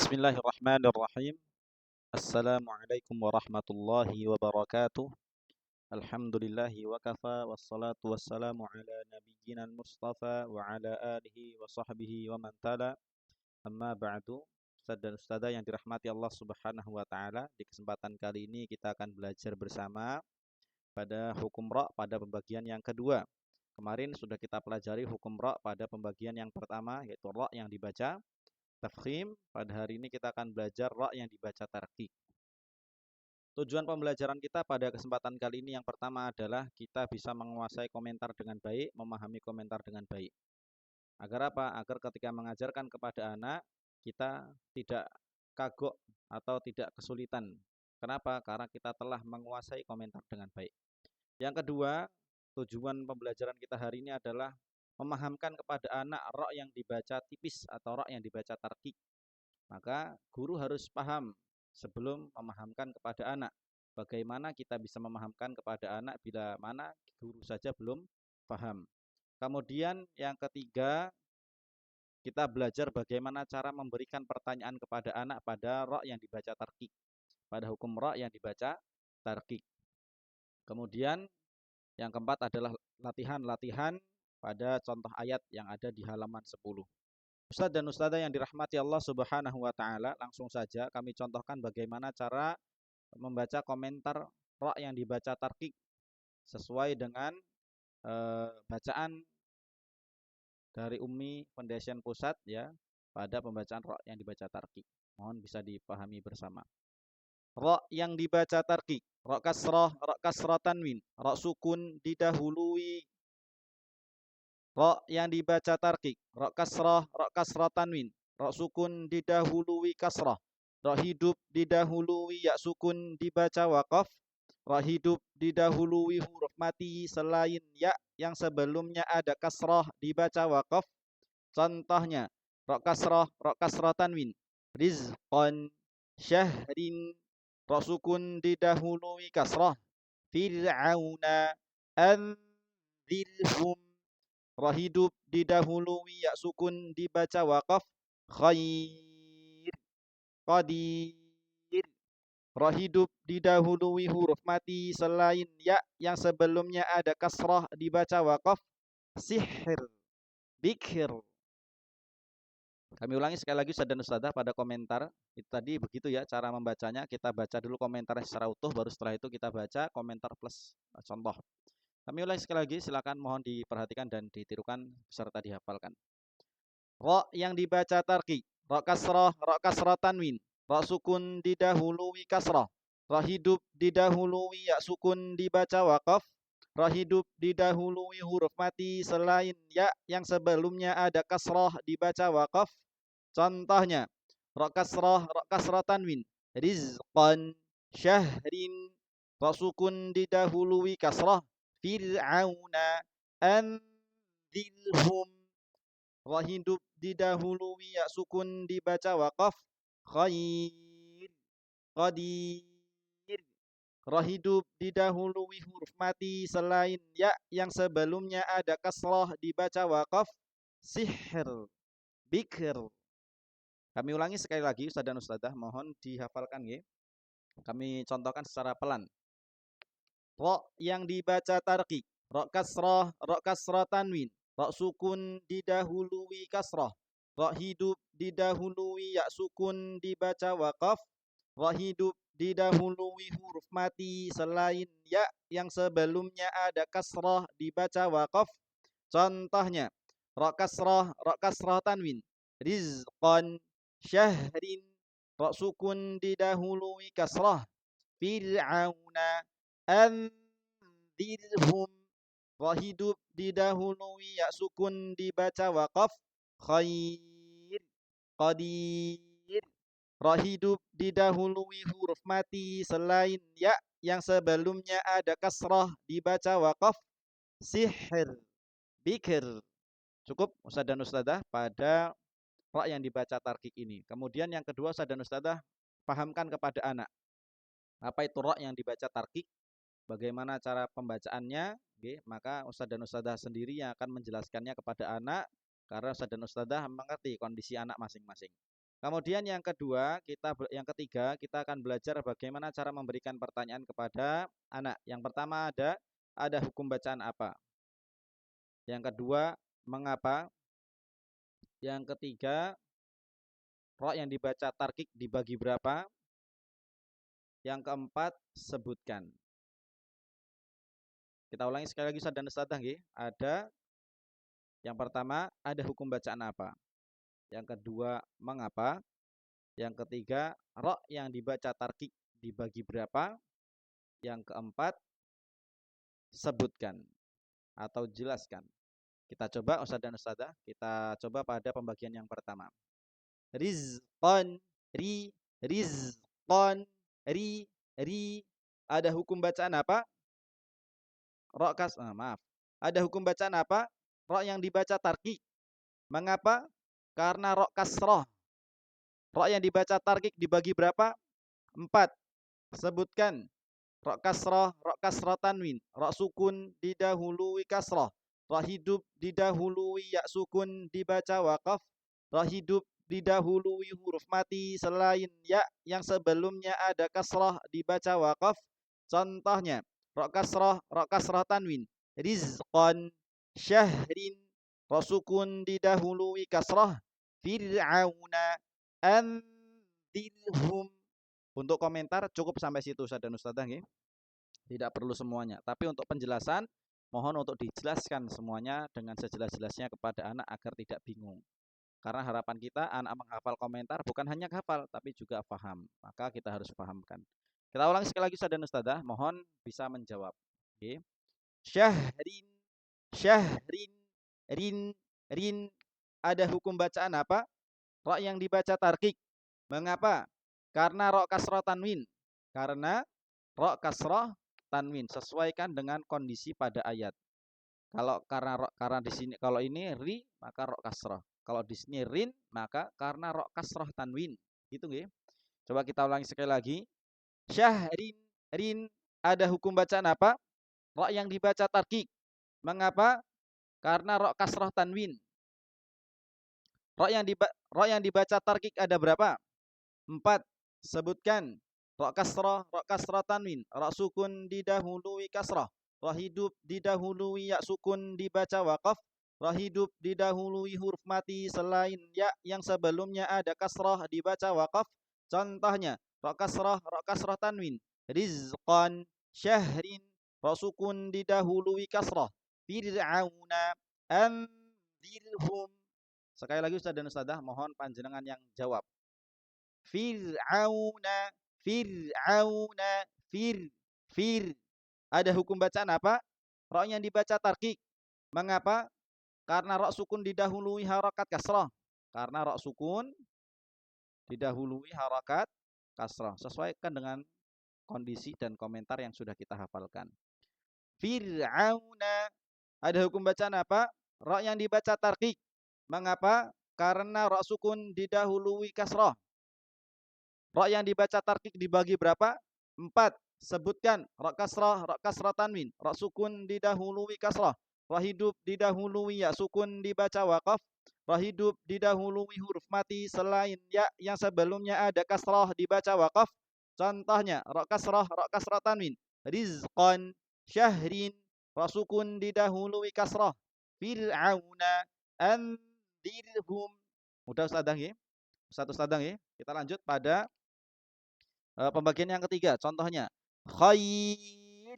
Bismillahirrahmanirrahim. Assalamualaikum warahmatullahi wabarakatuh. Alhamdulillahi wa kafa wassalatu wassalamu ala nabiyyina mustafa wa ala alihi wa sahbihi wa man tala. Amma ba'du. Ustaz dan ustazah yang dirahmati Allah Subhanahu wa taala, di kesempatan kali ini kita akan belajar bersama pada hukum ra pada pembagian yang kedua. Kemarin sudah kita pelajari hukum ra pada pembagian yang pertama, yaitu ra yang dibaca tafkhim. Pada hari ini kita akan belajar ra yang dibaca tarqiq. Tujuan pembelajaran kita pada kesempatan kali ini yang pertama adalah kita bisa menguasai komentar dengan baik, memahami komentar dengan baik. Agar apa? Agar ketika mengajarkan kepada anak, kita tidak kagok atau tidak kesulitan. Kenapa? Karena kita telah menguasai komentar dengan baik. Yang kedua, tujuan pembelajaran kita hari ini adalah memahamkan kepada anak ra yang dibaca tipis atau ra yang dibaca tarqiq. Maka guru harus paham sebelum memahamkan kepada anak. Bagaimana kita bisa memahamkan kepada anak bila mana guru saja belum paham. Kemudian yang ketiga, kita belajar bagaimana cara memberikan pertanyaan kepada anak pada ra yang dibaca tarqiq, pada hukum ra yang dibaca tarqiq. Kemudian yang keempat adalah latihan-latihan pada contoh ayat yang ada di halaman 10. Ustaz dan ustazah yang dirahmati Allah Subhanahu wa taala, langsung saja kami contohkan bagaimana cara membaca komentar ra yang dibaca tarqiq sesuai dengan bacaan dari Ummi Foundation Pusat ya pada pembacaan ra yang dibaca tarqiq. Mohon bisa dipahami bersama. Ra yang dibaca tarqiq, ra kasrah, ra kasrah tanwin, ra sukun didahului. Ra yang dibaca tarqiq, ra kasrah tanwin, ra sukun didahului kasrah, ra hidup didahului ya sukun dibaca waqaf, ra hidup didahului huruf mati selain ya yang sebelumnya ada kasrah dibaca waqaf. Contohnya, ra kasrah tanwin, rizqan, syahrin, ra sukun didahului kasrah, fir'auna, anzirhum. Ra hidup didahului ya sukun dibaca waqaf, khair, qadir. Ra hidup didahului huruf mati selain ya yang sebelumnya ada kasrah dibaca waqaf, sihir, bikir. Kami ulangi sekali lagi Ustaz dan Ustazah pada komentar. Itu tadi begitu ya cara membacanya. Kita baca dulu komentarnya secara utuh, baru setelah itu kita baca komentar plus contoh. Kami ulangi sekali lagi, silakan mohon diperhatikan dan ditirukan beserta dihafalkan. Ra yang dibaca tarqiq, ra kasrah tanwin, ra sukun didahului kasrah, ra hidup didahului ya sukun dibaca waqaf, ra hidup didahului huruf mati selain ya yang sebelumnya ada kasrah dibaca waqaf. Contohnya, ra kasrah tanwin, rizqan, syahrin, ra sukun didahului kasrah, fir'auna, anzirhum. Ra hidup didahului ya sukun dibaca waqaf, khair, qadir. Ra hidup didahului huruf mati selain ya yang sebelumnya ada kasrah dibaca waqaf, sihir, bikir. Kami ulangi sekali lagi Ustaz dan Ustazah, mohon dihafalkan ya. Kami contohkan secara pelan. Ra yang dibaca tarqiq, ra kasrah tanwin, ra sukun didahului kasrah, ra hidup didahului ya sukun dibaca waqaf, ra hidup didahului huruf mati selain ya yang sebelumnya ada kasrah dibaca waqaf. Contohnya, ra kasrah tanwin, rizqan, syahrin, ra sukun didahului kasrah, fir'auna, anzirhum. Ra hidup didahului ya sukun dibaca waqaf, khair, qadir. Ra hidup didahului huruf mati selain ya yang sebelumnya ada kasrah dibaca waqaf, sihir, bikir. Cukup Ustaz dan Ustazah pada ra yang dibaca tarqiq ini. Kemudian yang kedua Ustaz dan Ustazah, pahamkan kepada anak apa itu ra yang dibaca tarqiq, bagaimana cara pembacaannya, maka Ustaz dan Ustazah sendiri yang akan menjelaskannya kepada anak, karena Ustaz dan Ustazah mengerti kondisi anak masing-masing. Kemudian yang ketiga, kita akan belajar bagaimana cara memberikan pertanyaan kepada anak. Yang pertama ada hukum bacaan apa? Yang kedua, mengapa? Yang ketiga, ro yang dibaca tarkik dibagi berapa? Yang keempat, sebutkan. Kita ulangi sekali lagi Ustaz dan Ustazah nggih. Yang pertama, ada hukum bacaan apa? Yang kedua, mengapa? Yang ketiga, ro yang dibaca tarkik dibagi berapa? Yang keempat, sebutkan atau jelaskan. Kita coba Ustaz dan Ustazah, kita coba pada pembagian yang pertama. Rizqan, rizqan, ri. Ada hukum bacaan apa? Maaf. Ada hukum bacaan apa? Ro yang dibaca tarkik. Mengapa? Karena ro kasroh. Ro yang dibaca tarkik dibagi berapa? 4. Sebutkan. Ro kasroh tanwin. Ro sukun didahului kasroh. Ro hidup didahului ya sukun dibaca wakaf. Ro hidup didahului huruf mati selain ya yang sebelumnya ada kasroh dibaca wakaf. Contohnya, ro kasroh tanwin. Rizqan, syahrin. Ro sukun didahului kasroh. Fir'auna, anzirhum. Untuk komentar cukup sampai situ Ustaz dan Ustazah nggih. Tidak perlu semuanya. Tapi untuk penjelasan mohon untuk dijelaskan semuanya dengan sejelas-jelasnya kepada anak agar tidak bingung. Karena harapan kita anak menghafal komentar bukan hanya hafal tapi juga paham. Maka kita harus pahamkan. Kita ulang sekali lagi Ustaz dan Ustazah, mohon bisa menjawab. Oke. Syahrin, syahrin, rin. Ada hukum bacaan apa? Ro yang dibaca tarkik. Mengapa? Karena ro kasroh tanwin. Karena ro kasroh tanwin. Sesuaikan dengan kondisi pada ayat. Karena di sini kalau ini ri maka ro kasroh. Kalau di sini rin maka karena ro kasroh tanwin. Gitu nggih. Coba kita ulangi sekali lagi. Syahrin, rin. Ada hukum bacaan apa? Ro yang dibaca tarkik. Mengapa? Karena ro kasroh tanwin. Ro yang dibaca tarkik ada berapa? 4. Sebutkan. Ro kasroh tanwin. Ro sukun didahului kasroh. Ro hidup didahului ya sukun dibaca wakaf. Ro hidup didahului huruf mati selain ya yang sebelumnya ada kasroh dibaca wakaf. Contohnya, ro kasroh tanwin. Rizqan, syahrin. Ro sukun didahului kasroh. Fir'auna, anzirhum. Sekali lagi Ustaz dan Ustazah, mohon panjenengan yang jawab. Fir'auna, Fir'auna, fir. Ada hukum bacaan apa? Ro yang dibaca tarkik. Mengapa? Karena ro sukun didahului harakat kasrah. Karena ro sukun didahului harakat kasrah. Sesuaikan dengan kondisi dan komentar yang sudah kita hafalkan. Fir'auna. Ada hukum bacaan apa? Ro yang dibaca tarkik. Mengapa? Karena ro sukun didahului kasrah. Ro yang dibaca tarkik dibagi berapa? 4. Sebutkan. Ro kasrah tanwin. Ro sukun didahului kasrah. Ro hidup didahului ya sukun dibaca wakaf. Ro hidup didahului huruf mati selain ya yang sebelumnya ada kasrah dibaca wakaf. Contohnya, ro kasrah tanwin. Rizqan, syahrin. Ro sukun didahului kasrah. Fir'auna, anzirhum. Mudah Ustazah nggih? Ustazah nggih. Kita lanjut pada pembagian yang ketiga. Contohnya, khair,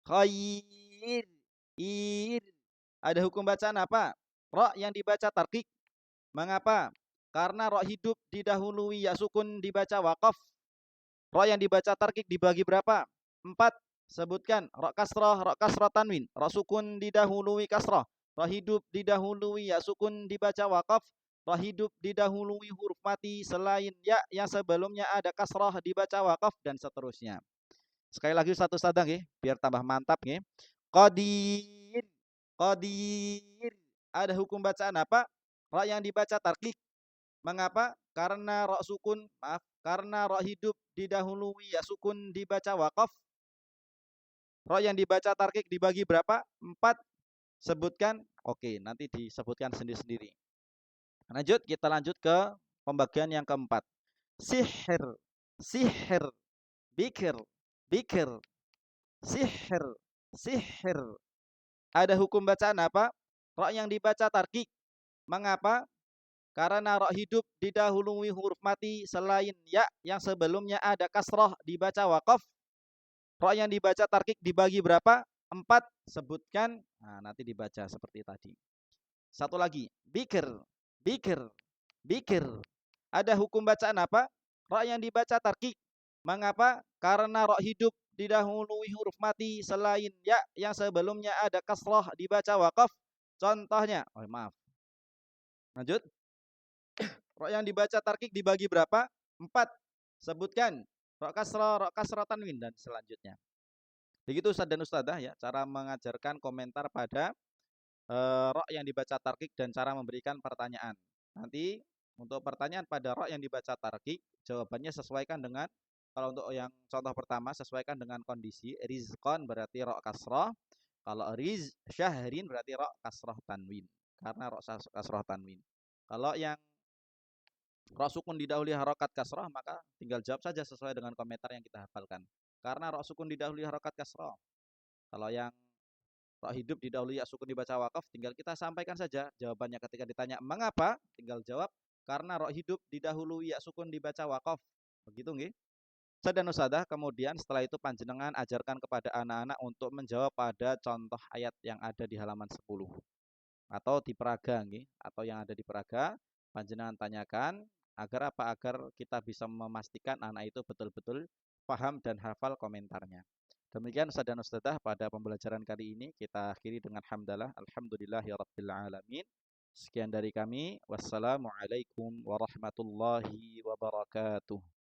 khair, ir. Ada hukum bacaan apa? Ro yang dibaca tarkik. Mengapa? Karena ro hidup didahului ya sukun dibaca wakaf. Ro yang dibaca tarkik dibagi berapa? 4. Sebutkan. Ro kasroh tanwin. Ro sukun didahului kasroh. Ro hidup didahului ya sukun dibaca wakaf. Ro hidup didahului huruf mati selain ya yang sebelumnya ada kasroh dibaca wakaf dan seterusnya. Sekali lagi satu sadang ya, biar tambah mantap ya. Qadir, qadir. Ada hukum bacaan apa? Ro yang dibaca tarkik. Mengapa? Karena karena ro hidup didahului ya sukun dibaca wakaf. Ro yang dibaca tarkik dibagi berapa? 4. Sebutkan. Oke, nanti disebutkan sendiri-sendiri. Kita lanjut ke Pembagian yang keempat. Sihir, sihir, bikir, bikir, sihir, sihir. Ada hukum bacaan apa? Ra yang dibaca tarkik. Mengapa? Karena ra hidup didahului huruf mati selain ya yang sebelumnya ada kasroh dibaca wakaf. Ra yang dibaca tarkik dibagi berapa? 4. Sebutkan. Nah, nanti dibaca seperti tadi. Satu lagi. Bikir, bikir, bikir. Ada hukum bacaan apa? Ra yang dibaca tarkik. Mengapa? Karena ra hidup didahului huruf mati selain ya yang sebelumnya ada kasroh dibaca wakaf. Contohnya, maaf. Lanjut. Ra yang dibaca tarkik dibagi berapa? 4. Sebutkan. Ra kasroh tanwin dan selanjutnya. Begitu Ustaz dan Ustazah ya, cara mengajarkan komentar pada ra yang dibaca tarkik dan cara memberikan pertanyaan. Nanti untuk pertanyaan pada ra yang dibaca tarkik, jawabannya sesuaikan dengan, kalau untuk yang contoh pertama sesuaikan dengan kondisi. Rizqan berarti ra kasrah. Kalau syahrin berarti ra kasrah tanwin. Karena ra kasrah tanwin. Kalau yang ra sukun didahului harokat kasrah, maka tinggal jawab saja sesuai dengan komentar yang kita hafalkan. Karena ra sukun didahului harokat kasrah. Kalau yang ra hidup didahului ya sukun dibaca wakaf, tinggal kita sampaikan saja jawabannya ketika ditanya mengapa, tinggal jawab karena ra hidup didahului ya sukun dibaca wakaf. Begitu nggih. Ustaz dan Ustazah, kemudian setelah itu panjenengan ajarkan kepada anak-anak untuk menjawab pada contoh ayat yang ada di halaman 10 atau di peraga nggih, atau yang ada di peraga panjenengan tanyakan agar apa? Agar kita bisa memastikan anak itu betul-betul paham dan hafal komentarnya. Demikian Ustaz dan Ustazah pada pembelajaran kali ini kita akhiri dengan hamdalah alhamdulillahirabbil alamin. Sekian dari kami. Wassalamualaikum warahmatullahi wabarakatuh.